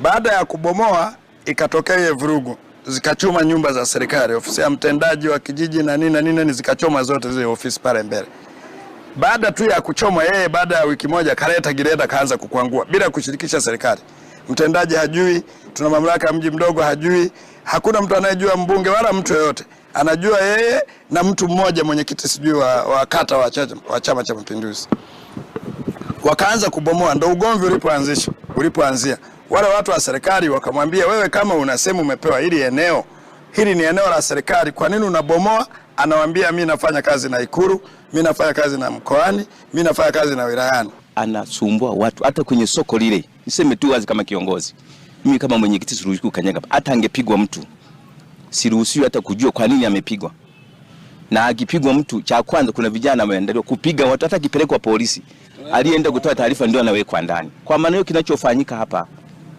Baada ya kubomoa ikatokea vurugu, zikachoma nyumba za serikali, ofisi ya mtendaji wa kijiji na nini zikachoma zote zile ofisi pale mbele. Baada tu ya kuchoma yeye, baada ya wiki moja kaleta gireda kaanza kukwangua bila kushirikisha serikali. Mtendaji hajui, tuna mamlaka ya mji mdogo hajui, hakuna mtu anayejua, mbunge wala mtu yoyote. Anajua yeye na mtu mmoja mwenyekiti sijui wa kata wa Chama cha Mapinduzi. Wakaanza kubomoa, ndo ugomvi ulipoanzia. Wale watu wa serikali wakamwambia, wewe kama unasema umepewa hili eneo, hili ni eneo la serikali, kwa nini unabomoa? Anawaambia mimi nafanya kazi na Ikulu, mimi nafanya kazi na mkoani, mimi nafanya kazi na wilayani. Anasumbua watu hata kwenye soko lile. Niseme tu wazi kama kiongozi. Mimi kama mwenyekiti siruhusiwi kukanyaga. Hata angepigwa mtu, siruhusiwi hata kujua kwa nini amepigwa. Na akipigwa mtu, cha kwanza kuna vijana wameendelea kupiga watu, hata kipelekwa polisi. Alienda kutoa taarifa ndio anawekwa ndani. Kwa maana hiyo kinachofanyika hapa